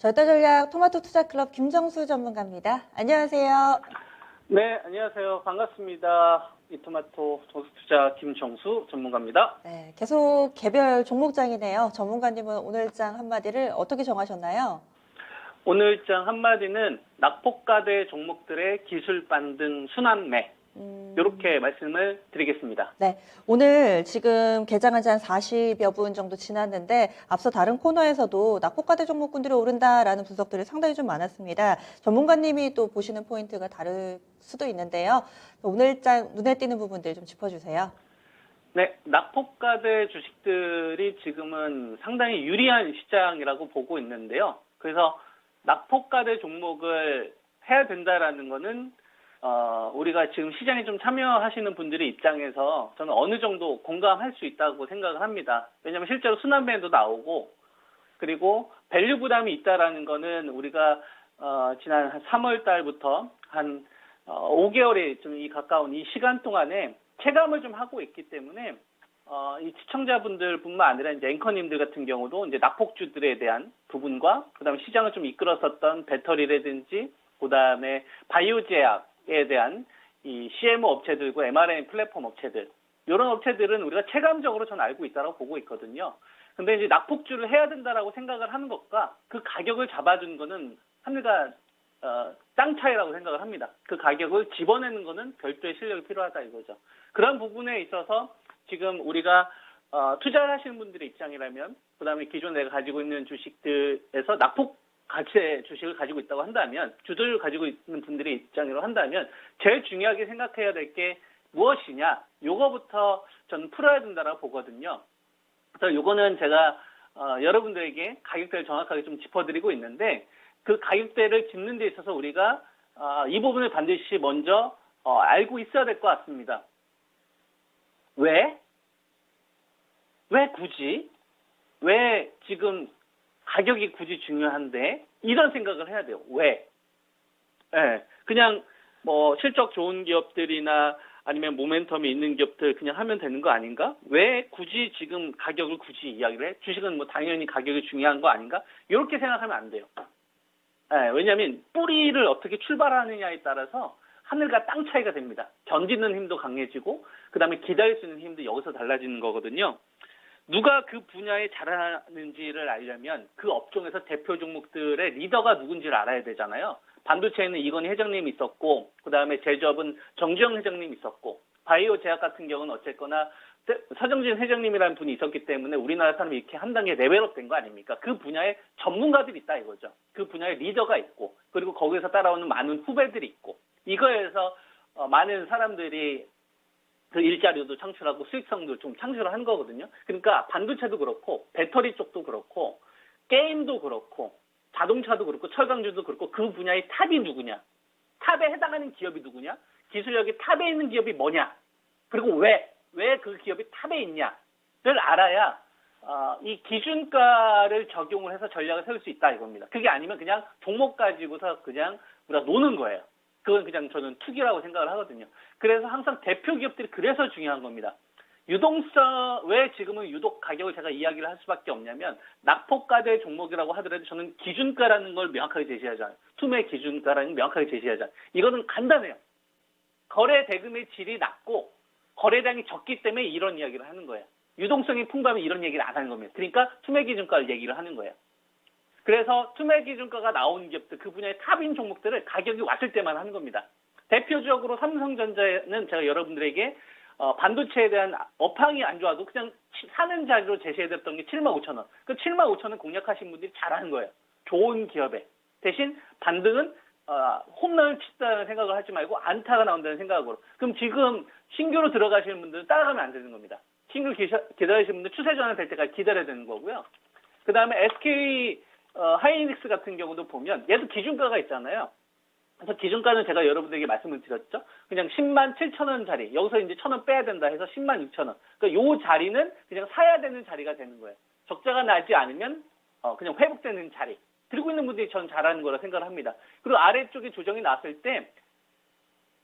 절대전략 토마토 투자클럽 김정수 전문가입니다. 안녕하세요. 네, 안녕하세요. 반갑습니다. 이토마토 투자 김정수 전문가입니다. 네, 계속 개별 종목장이네요. 전문가님은 오늘장 한마디를 어떻게 정하셨나요? 오늘장 한마디는 낙폭과대 종목들의 기술 반등 순환매 이렇게 말씀을 드리겠습니다. 네, 오늘 지금 개장한 지 한 40여 분 정도 지났는데 앞서 다른 코너에서도 낙폭과대 종목군들이 오른다라는 분석들이 상당히 좀 많았습니다. 전문가님이 또 보시는 포인트가 다를 수도 있는데요. 오늘장 눈에 띄는 부분들 좀 짚어주세요. 네, 낙폭과대 주식들이 지금은 상당히 유리한 시장이라고 보고 있는데요. 그래서 낙폭과대 종목을 해야 된다라는 거는 우리가 지금 시장에 좀 참여하시는 분들의 입장에서 저는 어느 정도 공감할 수 있다고 생각을 합니다. 왜냐하면 실제로 순환매도 나오고 그리고 밸류 부담이 있다라는 거는 우리가 지난 한 3월 달부터 한 5개월에 좀 이 가까운 이 시간 동안에 체감을 좀 하고 있기 때문에 이 시청자분들뿐만 아니라 이제 앵커님들 같은 경우도 이제 낙폭주들에 대한 부분과 그다음에 시장을 좀 이끌었었던 배터리라든지 그다음에 바이오 제약에 대한 이 CMO 업체들과 mRNA 플랫폼 업체들 이런 업체들은 우리가 체감적으로 저는 알고 있다고 보고 있거든요. 근데 이제 낙폭주를 해야 된다라고 생각을 하는 것과 그 가격을 잡아준 거는 하늘과 땅 차이라고 생각을 합니다. 그 가격을 집어내는 거는 별도의 실력이 필요하다 이거죠. 그런 부분에 있어서 지금 우리가 투자를 하시는 분들의 입장이라면 그다음에 기존 내가 가지고 있는 주식들에서 낙폭 가치의 주식을 가지고 있다고 한다면 주들을 가지고 있는 분들의 입장으로 한다면 제일 중요하게 생각해야 될 게 무엇이냐 요거부터 저는 풀어야 된다라고 보거든요. 그래서 요거는 제가 여러분들에게 가격대를 정확하게 좀 짚어드리고 있는데 그 가격대를 짚는 데 있어서 우리가 이 부분을 반드시 먼저 알고 있어야 될 것 같습니다. 왜 굳이? 왜 지금 가격이 굳이 중요한데? 이런 생각을 해야 돼요. 왜? 네, 그냥 뭐 실적 좋은 기업들이나 아니면 모멘텀이 있는 기업들 그냥 하면 되는 거 아닌가? 왜 굳이 지금 가격을 굳이 이야기를 해? 주식은 뭐 당연히 가격이 중요한 거 아닌가? 이렇게 생각하면 안 돼요. 네, 왜냐하면 뿌리를 어떻게 출발하느냐에 따라서 하늘과 땅 차이가 됩니다. 견디는 힘도 강해지고 그다음에 기다릴 수 있는 힘도 여기서 달라지는 거거든요. 누가 그 분야에 잘하는지를 알려면 그 업종에서 대표 종목들의 리더가 누군지를 알아야 되잖아요. 반도체에는 이건희 회장님이 있었고 그다음에 제조업은 정주영 회장님이 있었고 바이오 제약 같은 경우는 어쨌거나 서정진 회장님이라는 분이 있었기 때문에 우리나라 사람이 이렇게 한 단계 레벨업 된 거 아닙니까? 그 분야에 전문가들이 있다 이거죠. 그 분야에 리더가 있고 그리고 거기서 따라오는 많은 후배들이 있고 이거에서 많은 사람들이 그 일자리도 창출하고 수익성도 좀 창출을 한 거거든요. 그러니까 반도체도 그렇고 배터리 쪽도 그렇고 게임도 그렇고 자동차도 그렇고 철강주도 그렇고 그 분야의 탑이 누구냐? 탑에 해당하는 기업이 누구냐? 기술력이 탑에 있는 기업이 뭐냐? 그리고 왜 그 기업이 탑에 있냐를 알아야 이 기준가를 적용을 해서 전략을 세울 수 있다 이겁니다. 그게 아니면 그냥 종목 가지고서 그냥 우리가 노는 거예요. 그건 그냥 저는 투기라고 생각을 하거든요. 그래서 항상 대표 기업들이 그래서 중요한 겁니다. 유동성, 왜 지금은 유독 가격을 제가 이야기를 할 수밖에 없냐면 낙폭과대 종목이라고 하더라도 저는 기준가라는 걸 명확하게 제시하잖아요. 투매 기준가라는 걸 명확하게 제시하잖아요. 이거는 간단해요. 거래 대금의 질이 낮고 거래량이 적기 때문에 이런 이야기를 하는 거예요. 유동성이 풍부하면 이런 얘기를 안 하는 겁니다. 그러니까 투매 기준가를 얘기를 하는 거예요. 그래서 투매 기준가가 나온 기업들, 그 분야의 탑인 종목들을 가격이 왔을 때만 하는 겁니다. 대표적으로 삼성전자는 제가 여러분들에게 반도체에 대한 업황이 안 좋아도 그냥 사는 자리로 제시해드렸던 게 75,000원. 그 75,000원 공략하신 분들이 잘하는 거예요. 좋은 기업에. 대신 반등은 홈런을 친다는 생각을 하지 말고 안타가 나온다는 생각으로. 그럼 지금 신규로 들어가시는 분들은 따라가면 안 되는 겁니다. 신규 기다리시는 분들 추세 전환 될 때까지 기다려야 되는 거고요. 그 다음에 SK 하이닉스 같은 경우도 보면 얘도 기준가가 있잖아요. 그래서 기준가는 제가 여러분들에게 말씀을 드렸죠. 그냥 10만 7천 원짜리 여기서 이제 1,000원 빼야 된다 해서 10만 6천 원. 그러니까 요 자리는 그냥 사야 되는 자리가 되는 거예요. 적자가 나지 않으면 그냥 회복되는 자리. 들고 있는 분들이 저는 잘하는 거라 생각을 합니다. 그리고 아래쪽에 조정이 나왔을 때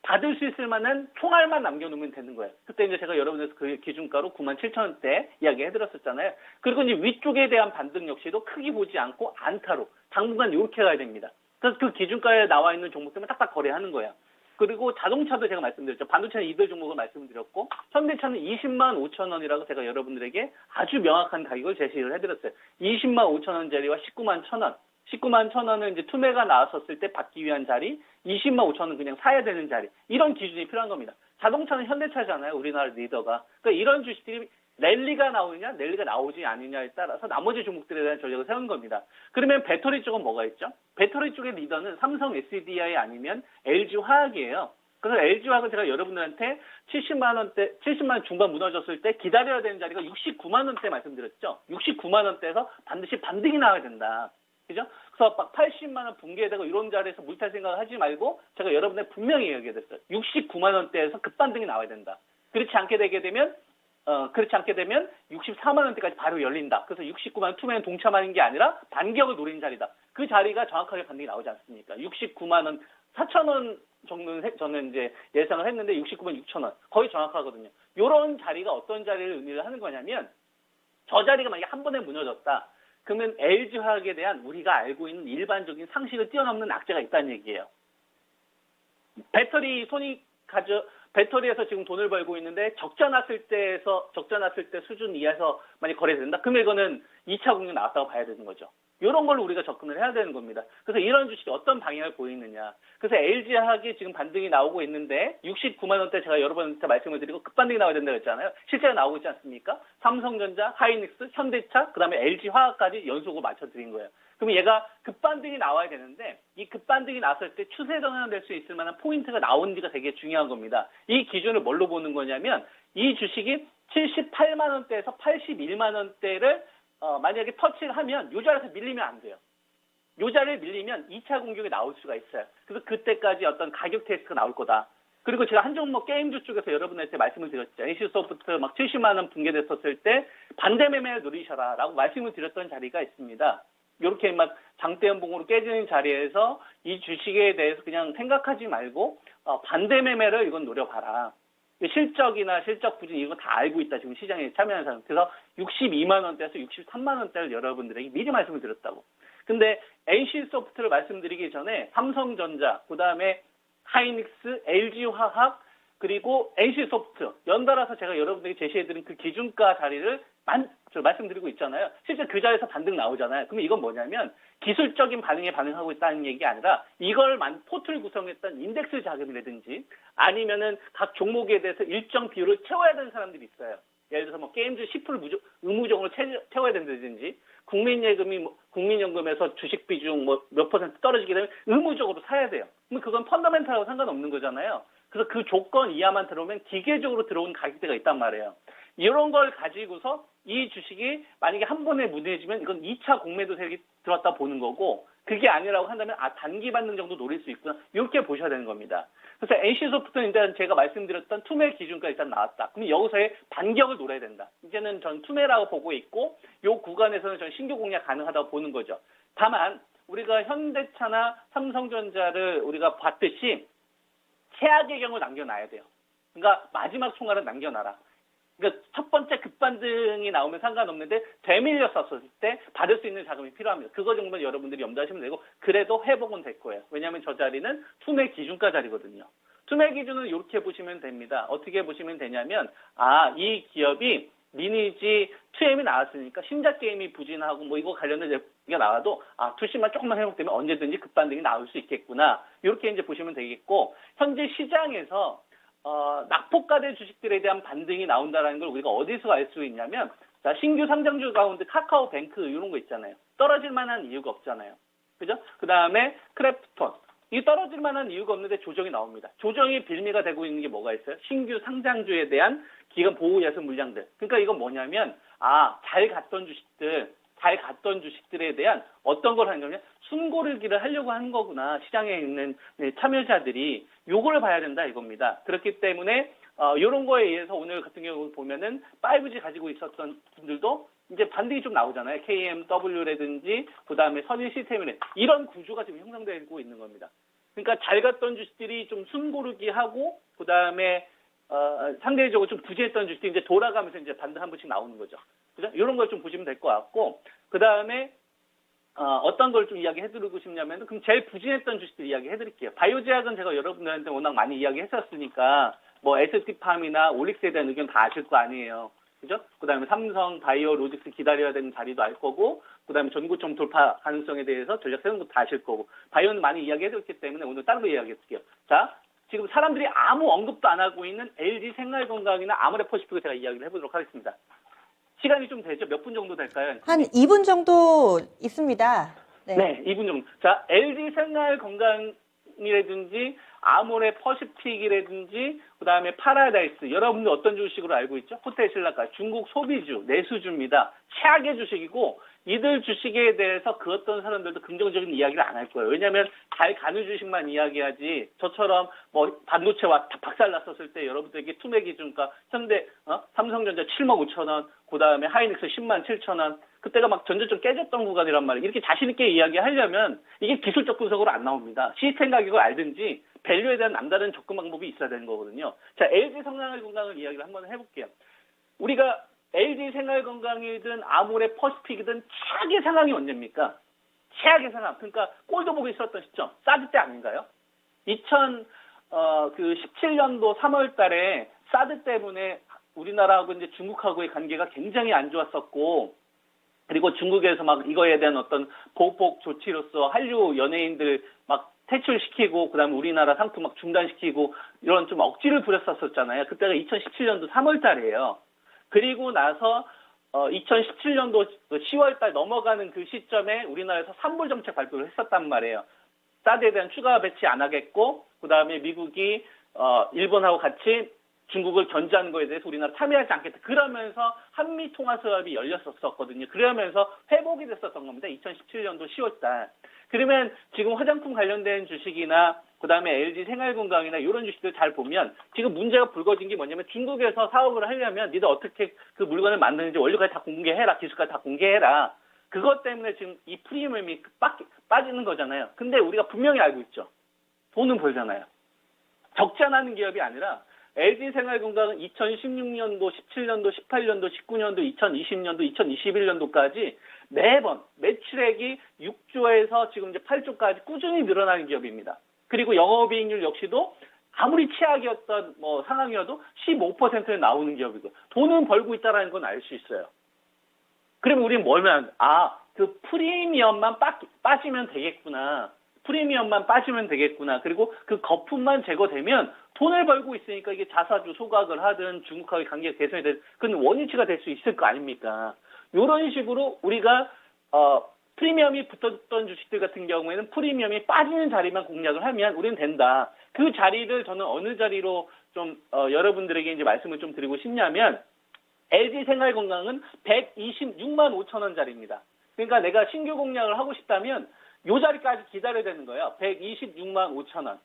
받을 수 있을 만한 총알만 남겨놓으면 되는 거예요. 그때 이제 제가 여러분들 그 기준가로 97,000원대 이야기 해드렸었잖아요. 그리고 이제 위쪽에 대한 반등 역시도 크게 보지 않고 안타로 당분간 이렇게 가야 됩니다. 그래서 그 기준가에 나와 있는 종목들만 딱딱 거래하는 거예요. 그리고 자동차도 제가 말씀드렸죠. 반도체는 이들 종목을 말씀드렸고 현대차는 20만 5천 원이라고 제가 여러분들에게 아주 명확한 가격을 제시를 해드렸어요. 20만 5천 원짜리와 19만 1천 원. 19만 1천 원은 이제 투매가 나왔었을 때 받기 위한 자리, 20만 5천 원은 그냥 사야 되는 자리. 이런 기준이 필요한 겁니다. 자동차는 현대차잖아요. 우리나라 리더가. 그러니까 이런 주식들이 랠리가 나오느냐, 랠리가 나오지 않느냐에 따라서 나머지 종목들에 대한 전략을 세운 겁니다. 그러면 배터리 쪽은 뭐가 있죠? 배터리 쪽의 리더는 삼성 SDI 아니면 LG 화학이에요. 그래서 LG 화학은 제가 여러분들한테 70만 원대, 70만 원 중반 무너졌을 때 기다려야 되는 자리가 69만 원대 말씀드렸죠. 69만 원대에서 반드시 반등이 나와야 된다. 그죠? 그래서 막 80만 원 붕괴되고 이런 자리에서 물탈 생각을 하지 말고 제가 여러분들 분명히 얘기했어요. 69만 원대에서 급반등이 나와야 된다. 그렇지 않게 되면 64만 원대까지 바로 열린다. 그래서 69만 원 투매는 동참하는 게 아니라 반격을 노리는 자리다. 그 자리가 정확하게 반등이 나오지 않습니까? 69만 원, 4천 원 정도는 저는 이제 예상을 했는데 69만 6천 원. 거의 정확하거든요. 이런 자리가 어떤 자리를 의미를 하는 거냐면 저 자리가 만약에 한 번에 무너졌다. 그러면 LG화학에 대한 우리가 알고 있는 일반적인 상식을 뛰어넘는 악재가 있다는 얘기예요. 배터리에서 지금 돈을 벌고 있는데 적자 났을 때 수준 이하에서 만약 거래된다? 그러면 이거는 2차 공격 나왔다고 봐야 되는 거죠. 이런 걸로 우리가 접근을 해야 되는 겁니다. 그래서 이런 주식이 어떤 방향을 보이느냐. 그래서 LG화학이 지금 반등이 나오고 있는데 69만 원대 제가 여러 번째 말씀을 드리고 급반등이 나와야 된다고 했잖아요. 실제로 나오고 있지 않습니까? 삼성전자, 하이닉스, 현대차, 그다음에 LG화학까지 연속으로 맞춰드린 거예요. 그럼 얘가 급반등이 나와야 되는데 이 급반등이 나왔을 때 추세 전환될 수 있을 만한 포인트가 나오는지가 되게 중요한 겁니다. 이 기준을 뭘로 보는 거냐면 이 주식이 78만 원대에서 81만 원대를 만약에 터치를 하면 이 자리에서 밀리면 안 돼요. 이 자리를 밀리면 2차 공격이 나올 수가 있어요. 그래서 그때까지 어떤 가격 테스트가 나올 거다. 그리고 제가 한 종목 게임주 쪽에서 여러분한테 말씀을 드렸죠. NC소프트 막 70만 원 붕괴됐었을 때 반대 매매를 누리셔라 라고 말씀을 드렸던 자리가 있습니다. 이렇게 막 장대 연봉으로 깨지는 자리에서 이 주식에 대해서 그냥 생각하지 말고 반대 매매를 이건 노려봐라. 실적이나 실적 부진 이거 다 알고 있다. 지금 시장에 참여하는 사람. 그래서 62만 원대에서 63만 원대를 여러분들에게 미리 말씀을 드렸다고. 근데 NC소프트를 말씀드리기 전에 삼성전자, 그다음에 하이닉스, LG화학, 그리고 NC소프트 연달아서 제가 여러분들에게 제시해드린 그 기준가 자리를 말씀드리고 있잖아요. 실제 그 자리에서 반등 나오잖아요. 그러면 이건 뭐냐면 기술적인 반응에 반응하고 있다는 얘기가 아니라 이걸 포트를 구성했던 인덱스 자금이라든지 아니면은 각 종목에 대해서 일정 비율을 채워야 되는 사람들이 있어요. 예를 들어서 뭐 게임즈 10% 의무적으로 채워야 된다든지 국민연금에서 주식 비중 몇 퍼센트 떨어지게 되면 의무적으로 사야 돼요. 그럼 그건 펀더멘탈하고 상관없는 거잖아요. 그래서 그 조건 이하만 들어오면 기계적으로 들어온 가격대가 있단 말이에요. 이런 걸 가지고서 이 주식이 만약에 한 번에 무너지면 이건 2차 공매도 세력이 들어왔다 보는 거고 그게 아니라고 한다면 단기 반등 정도 노릴 수 있구나. 이렇게 보셔야 되는 겁니다. 그래서 NC소프트는 일단 제가 말씀드렸던 투매 기준가 일단 나왔다. 그럼 여기서의 반격을 노려야 된다. 이제는 전 투매라고 보고 있고 이 구간에서는 전 신규 공략 가능하다고 보는 거죠. 다만 우리가 현대차나 삼성전자를 우리가 봤듯이 최악의 경우 남겨놔야 돼요. 그러니까 마지막 총알은 남겨놔라. 그러니까 첫 번째 급반등이 나오면 상관없는데 되밀렸었을 때 받을 수 있는 자금이 필요합니다. 그거 정도는 여러분들이 염두하시면 되고 그래도 회복은 될 거예요. 왜냐하면 저 자리는 투매 기준가 자리거든요. 투매 기준은 이렇게 보시면 됩니다. 어떻게 보시면 되냐면 이 기업이 리니지 2M이 나왔으니까 신작 게임이 부진하고 뭐 이거 관련된 제품이 나와도 투심만 조금만 회복되면 언제든지 급반등이 나올 수 있겠구나. 이렇게 이제 보시면 되겠고 현재 시장에서 낙폭과대 주식들에 대한 반등이 나온다는 걸 우리가 어디서 알 수 있냐면 자, 신규 상장주 가운데 카카오뱅크 이런 거 있잖아요. 떨어질 만한 이유가 없잖아요. 그죠? 그 다음에 크래프톤. 이 떨어질 만한 이유가 없는데 조정이 나옵니다. 조정이 빌미가 되고 있는 게 뭐가 있어요? 신규 상장주에 대한 기관 보호 예수 물량들. 그러니까 이건 뭐냐면 잘 갔던 주식들에 대한 어떤 걸 하는 거냐면 숨고르기를 하려고 하는 거구나. 시장에 있는 참여자들이 요거를 봐야 된다 이겁니다. 그렇기 때문에 이런 거에 의해서 오늘 같은 경우 보면은 5G 가지고 있었던 분들도 이제 반등이 좀 나오잖아요. KMW라든지 그다음에 선일 시스템이라든지 이런 구조가 지금 형성되고 있는 겁니다. 그러니까 잘 갔던 주식들이 좀 숨고르기 하고 그다음에 상대적으로 좀 부진했던 주식들이 이제 돌아가면서 이제 반등 한 번씩 나오는 거죠. 그죠? 이런 걸 좀 보시면 될 것 같고 그다음에 어떤 걸 좀 이야기해드리고 싶냐면, 그럼 제일 부진했던 주식들 이야기해드릴게요. 바이오제약은 제가 여러분들한테 워낙 많이 이야기했었으니까, 뭐 ST팜이나 올릭스에 대한 의견 다 아실 거 아니에요. 그죠? 그 다음에 삼성, 바이오, 로직스 기다려야 되는 자리도 알 거고, 그 다음에 전고점 돌파 가능성에 대해서 전략 세우는 것도 다 아실 거고, 바이오는 많이 이야기해드렸기 때문에 오늘 다른 거 이야기해드릴게요. 자, 지금 사람들이 아무 언급도 안 하고 있는 LG 생활건강이나 아모레퍼시픽을 제가 이야기를 해보도록 하겠습니다. 시간이 좀 되죠? 몇 분 정도 될까요? 한 2분 정도 있습니다. 네, 2분 정도. 자, LG 생활건강이라든지 아모레 퍼시픽이라든지 그다음에 파라다이스, 여러분들 어떤 주식으로 알고 있죠? 호텔신라까지 중국 소비주, 내수주입니다. 최악의 주식이고 이들 주식에 대해서 그 어떤 사람들도 긍정적인 이야기를 안 할 거예요. 왜냐하면 잘 가는 주식만 이야기하지, 저처럼 뭐 반도체와 다 박살났었을 때 여러분들에게 투매 기준가 현대 삼성전자 7만 5천 원, 그다음에 하이닉스 10만 7천 원, 그때가 막 전저점 깨졌던 구간이란 말이에요. 이렇게 자신 있게 이야기하려면 이게 기술적 분석으로 안 나옵니다. 시스템 가격을 알든지 밸류에 대한 남다른 접근 방법이 있어야 되는 거거든요. 자, LG 생활건강을 이야기를 한번 해볼게요. 우리가 LG 생활건강이든 아모레 퍼시픽이든 최악의 상황이 언제입니까? 최악의 상황. 그러니까 꼴도 보기 싫었던 시점. 사드 때 아닌가요? 2017년도 3월 달에 사드 때문에 우리나라하고 이제 중국하고의 관계가 굉장히 안 좋았었고, 그리고 중국에서 막 이거에 대한 어떤 보복 조치로서 한류 연예인들 막 퇴출시키고, 그 다음에 우리나라 상품 막 중단시키고, 이런 좀 억지를 부렸었잖아요. 그때가 2017년도 3월 달이에요. 그리고 나서 2017년도 10월 달 넘어가는 그 시점에 우리나라에서 산불 정책 발표를 했었단 말이에요. 사드에 대한 추가 배치 안 하겠고, 그 다음에 미국이 일본하고 같이 중국을 견제하는 거에 대해서 우리나라 참여하지 않겠다. 그러면서 한미 통화 수합이 열렸었거든요. 그러면서 회복이 됐었던 겁니다. 2017년도 10월 달. 그러면 지금 화장품 관련된 주식이나 그다음에 LG 생활건강이나 이런 주식들 잘 보면 지금 문제가 불거진 게 뭐냐면, 중국에서 사업을 하려면 니들 어떻게 그 물건을 만드는지 원료까지 다 공개해라, 기술까지 다 공개해라. 그것 때문에 지금 이 프리미엄이 빠지는 거잖아요. 근데 우리가 분명히 알고 있죠. 돈은 벌잖아요. 적지 않은 기업이 아니라 LG 생활건강은 2016년도, 17년도, 18년도, 19년도, 2020년도, 2021년도까지 매번 매출액이 6조에서 지금 이제 8조까지 꾸준히 늘어나는 기업입니다. 그리고 영업이익률 역시도 아무리 최악이었던 뭐 상황이어도 15%에 나오는 기업이고, 돈은 벌고 있다는 건 알 수 있어요. 그러면 우리는 뭐면, 그 프리미엄만 빠지면 되겠구나. 프리미엄만 빠지면 되겠구나. 그리고 그 거품만 제거되면 돈을 벌고 있으니까 이게 자사주 소각을 하든 중국하고의 관계 개선이 되든 그건 원위치가 될 수 있을 거 아닙니까? 이런 식으로 우리가 프리미엄이 붙었던 주식들 같은 경우에는 프리미엄이 빠지는 자리만 공략을 하면 우리는 된다. 그 자리를 저는 어느 자리로 좀 여러분들에게 이제 말씀을 좀 드리고 싶냐면, LG 생활건강은 126만 5천 원짜리입니다. 그러니까 내가 신규 공략을 하고 싶다면 이 자리까지 기다려야 되는 거예요. 126만 5천 원.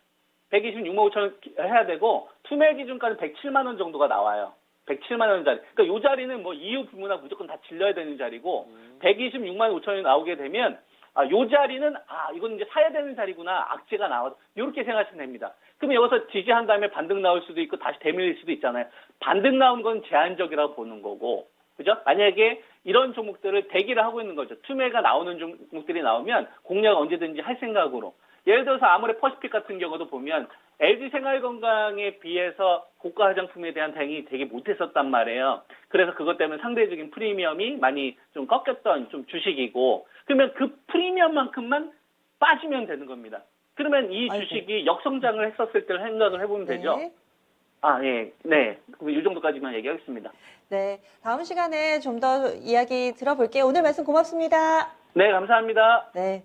126만 5천 원 해야 되고, 투매 기준까지 107만 원 정도가 나와요. 107만 원짜리. 그러니까 이 자리는 뭐 이유 불문하고 무조건 다 질러야 되는 자리고, 126만 5천 원이 나오게 되면 이 자리는 이건 이제 사야 되는 자리구나. 악재가 나와서 이렇게 생각하시면 됩니다. 그러면 여기서 지지한 다음에 반등 나올 수도 있고 다시 되밀릴 수도 있잖아요. 반등 나온 건 제한적이라고 보는 거고, 그죠? 만약에 이런 종목들을 대기를 하고 있는 거죠. 투매가 나오는 종목들이 나오면 공략 언제든지 할 생각으로. 예를 들어서 아모레 퍼시픽 같은 경우도 보면 LG 생활건강에 비해서 고가 화장품에 대한 대응이 되게 못했었단 말이에요. 그래서 그것 때문에 상대적인 프리미엄이 많이 좀 꺾였던 좀 주식이고, 그러면 그 프리미엄만큼만 빠지면 되는 겁니다. 그러면 이 주식이 역성장을 했었을 때를 생각을 해보면 되죠. 예. 네. 이 정도까지만 얘기하겠습니다. 네. 다음 시간에 좀 더 이야기 들어볼게요. 오늘 말씀 고맙습니다. 네, 감사합니다. 네.